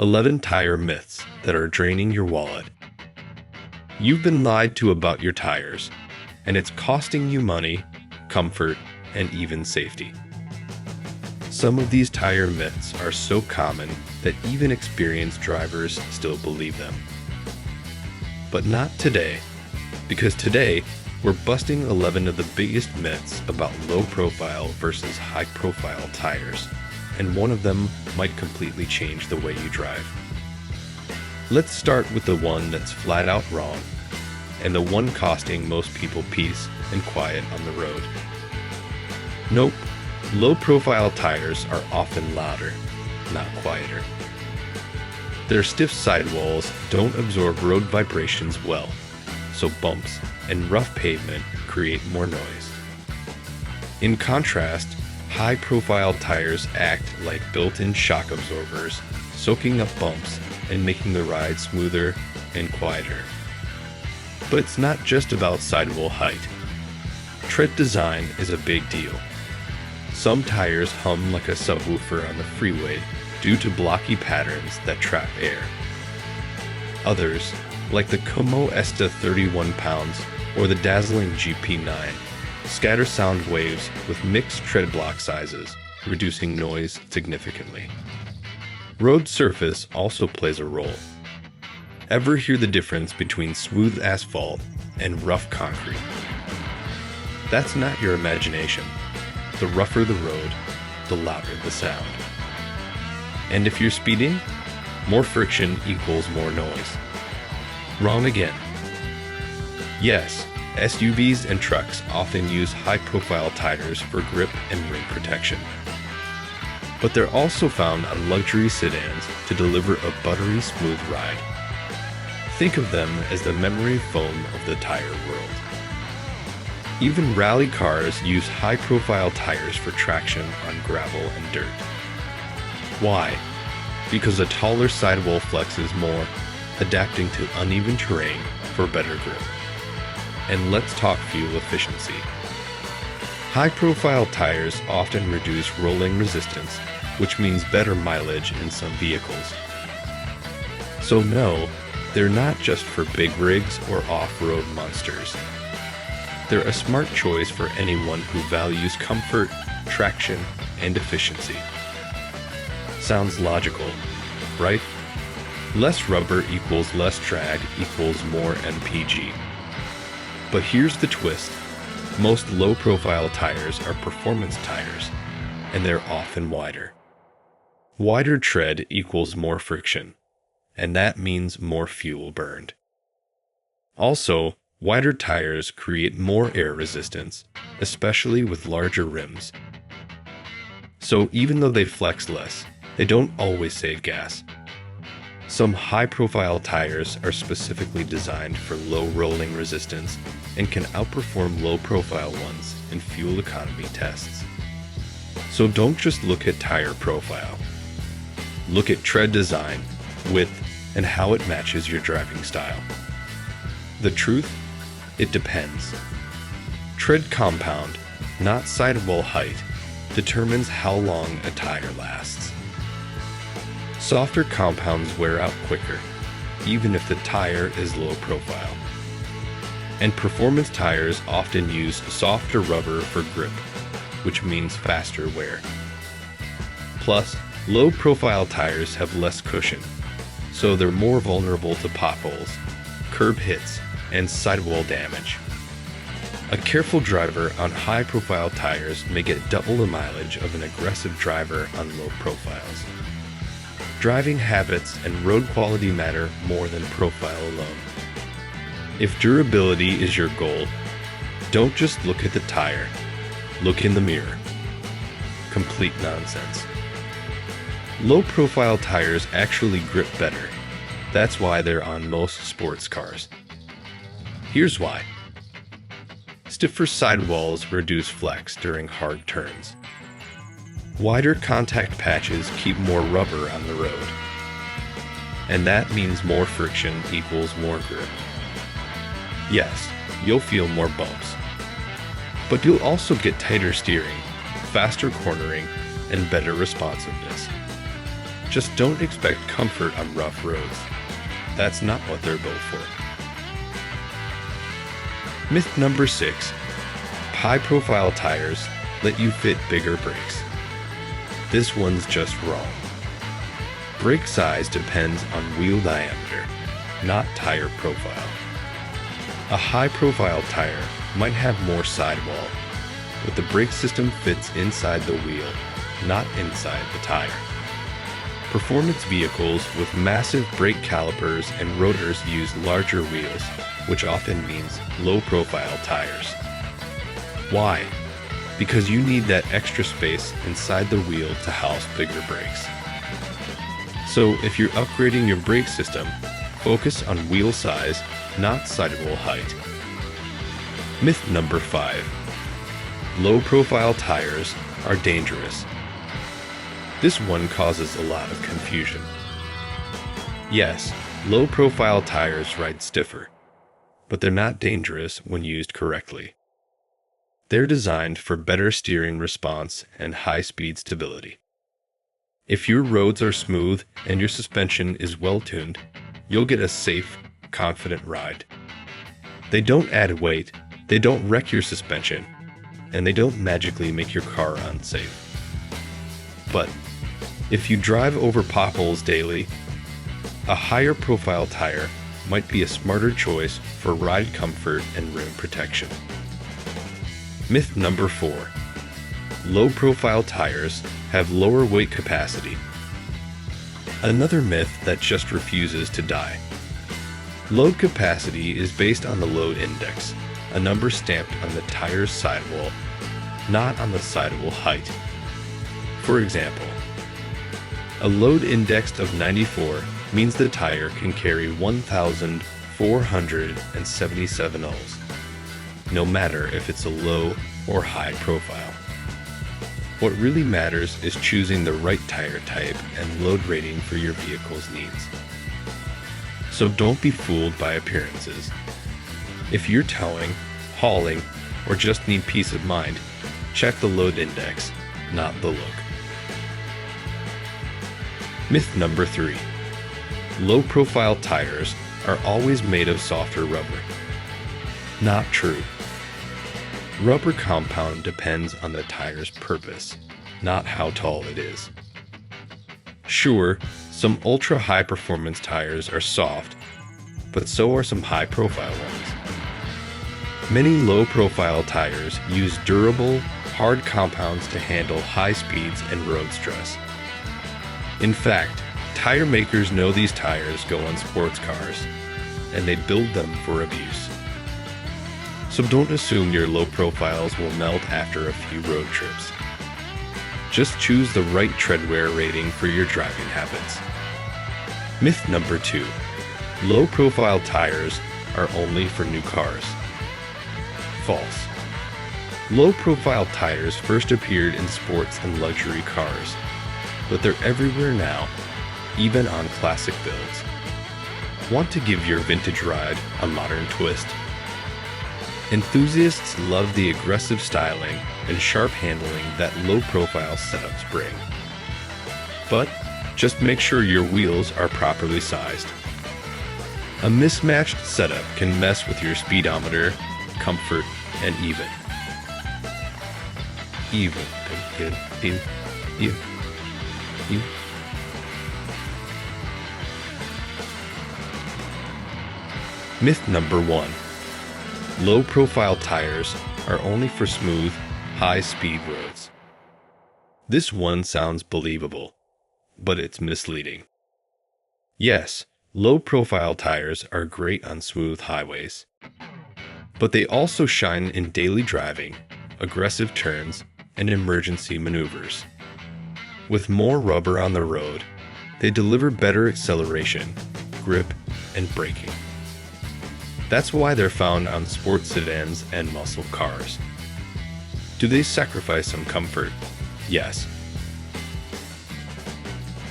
11 tire myths that are draining your wallet. You've been lied to about your tires, and it's costing you money, comfort, and even safety. Some of these tire myths are so common that even experienced drivers still believe them. But not today, because today we're busting 11 of the biggest myths about low-profile versus high-profile tires, and one of them might completely change the way you drive. Let's start with the one that's flat out wrong, and the one costing most people peace and quiet on the road. Nope, low-profile tires are often louder, not quieter. Their stiff sidewalls don't absorb road vibrations well, so bumps and rough pavement create more noise. In contrast, high-profile tires act like built-in shock absorbers, soaking up bumps and making the ride smoother and quieter. But it's not just about sidewall height. Tread design is a big deal. Some tires hum like a subwoofer on the freeway due to blocky patterns that trap air. Others, like the Como Esta 31 pounds or the dazzling GP9, scatter sound waves with mixed tread block sizes, reducing noise significantly. Road surface also plays a role. Ever hear the difference between smooth asphalt and rough concrete? That's not your imagination. The rougher the road, the louder the sound. And if you're speeding, more friction equals more noise. Wrong again. Yes, SUVs and trucks often use high-profile tires for grip and rim protection. But they're also found on luxury sedans to deliver a buttery smooth ride. Think of them as the memory foam of the tire world. Even rally cars use high-profile tires for traction on gravel and dirt. Why? Because a taller sidewall flexes more, adapting to uneven terrain for better grip. And let's talk fuel efficiency. High-profile tires often reduce rolling resistance, which means better mileage in some vehicles. So no, they're not just for big rigs or off-road monsters. They're a smart choice for anyone who values comfort, traction, and efficiency. Sounds logical, right? Less rubber equals less drag equals more MPG. But here's the twist. Most low-profile tires are performance tires, and they're often wider. Wider tread equals more friction, and that means more fuel burned. Also, wider tires create more air resistance, especially with larger rims. So even though they flex less, they don't always save gas. Some high-profile tires are specifically designed for low rolling resistance and can outperform low-profile ones in fuel economy tests. So don't just look at tire profile. Look at tread design, width, and how it matches your driving style. The truth? It depends. Tread compound, not sidewall height, determines how long a tire lasts. Softer compounds wear out quicker, even if the tire is low profile. And performance tires often use softer rubber for grip, which means faster wear. Plus, low profile tires have less cushion, so they're more vulnerable to potholes, curb hits, and sidewall damage. A careful driver on high-profile tires may get double the mileage of an aggressive driver on low profiles. Driving habits and road quality matter more than profile alone. If durability is your goal, don't just look at the tire, look in the mirror. Complete nonsense. Low-profile tires actually grip better. That's why they're on most sports cars. Here's why. Stiffer sidewalls reduce flex during hard turns. Wider contact patches keep more rubber on the road. And that means more friction equals more grip. Yes, you'll feel more bumps. But you'll also get tighter steering, faster cornering, and better responsiveness. Just don't expect comfort on rough roads. That's not what they're built for. Myth number 6. High-profile tires let you fit bigger brakes. This one's just wrong. Brake size depends on wheel diameter, not tire profile. A high-profile tire might have more sidewall, but the brake system fits inside the wheel, not inside the tire. Performance vehicles with massive brake calipers and rotors use larger wheels, which often means low-profile tires. Why? Because you need that extra space inside the wheel to house bigger brakes. So if you're upgrading your brake system, focus on wheel size, not sidewall height. Myth number 5. Low-profile tires are dangerous. This one causes a lot of confusion. Yes, low-profile tires ride stiffer, but they're not dangerous when used correctly. They're designed for better steering response and high-speed stability. If your roads are smooth and your suspension is well-tuned, you'll get a safe, confident ride. They don't add weight, they don't wreck your suspension, and they don't magically make your car unsafe. But if you drive over potholes daily, a higher profile tire might be a smarter choice for ride comfort and rim protection. Myth number 4. Low-profile tires have lower weight capacity. Another myth that just refuses to die. Load capacity is based on the load index, a number stamped on the tire's sidewall, not on the sidewall height. For example, a load indexed of 94 means the tire can carry 1,477 O's, no matter if it's a low or high profile. What really matters is choosing the right tire type and load rating for your vehicle's needs. So don't be fooled by appearances. If you're towing, hauling, or just need peace of mind, check the load index, not the look. Myth number 3. Low-profile tires are always made of softer rubber. Not true. Rubber compound depends on the tire's purpose, not how tall it is. Sure, some ultra-high performance tires are soft, but so are some high-profile ones. Many low-profile tires use durable, hard compounds to handle high speeds and road stress. In fact, tire makers know these tires go on sports cars, and they build them for abuse. So don't assume your low profiles will melt after a few road trips. Just choose the right treadwear rating for your driving habits. Myth number 2. Low-profile tires are only for new cars. False. Low-profile tires first appeared in sports and luxury cars, but they're everywhere now, even on classic builds. Want to give your vintage ride a modern twist? Enthusiasts love the aggressive styling and sharp handling that low-profile setups bring. But just make sure your wheels are properly sized. A mismatched setup can mess with your speedometer, comfort, and even. Myth number 1. Low-profile tires are only for smooth, high-speed roads. This one sounds believable, but it's misleading. Yes, low-profile tires are great on smooth highways, but they also shine in daily driving, aggressive turns, and emergency maneuvers. With more rubber on the road, they deliver better acceleration, grip, and braking. That's why they're found on sports sedans and muscle cars. Do they sacrifice some comfort? Yes.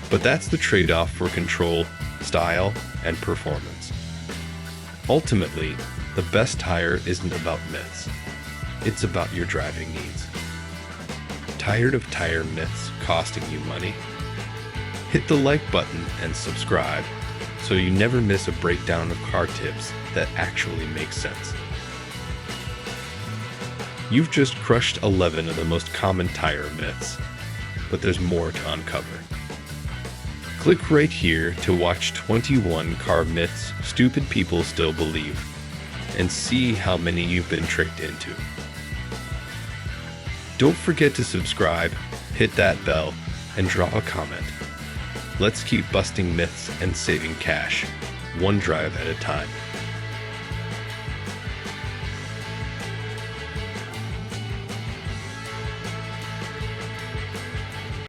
But that's the trade-off for control, style, and performance. Ultimately, the best tire isn't about myths. It's about your driving needs. Tired of tire myths costing you money? Hit the like button and subscribe so you never miss a breakdown of car tips that actually make sense. You've just crushed 11 of the most common tire myths, but there's more to uncover. Click right here to watch 21 car myths stupid people still believe, and see how many you've been tricked into. Don't forget to subscribe, hit that bell, and drop a comment. Let's keep busting myths and saving cash, one drive at a time.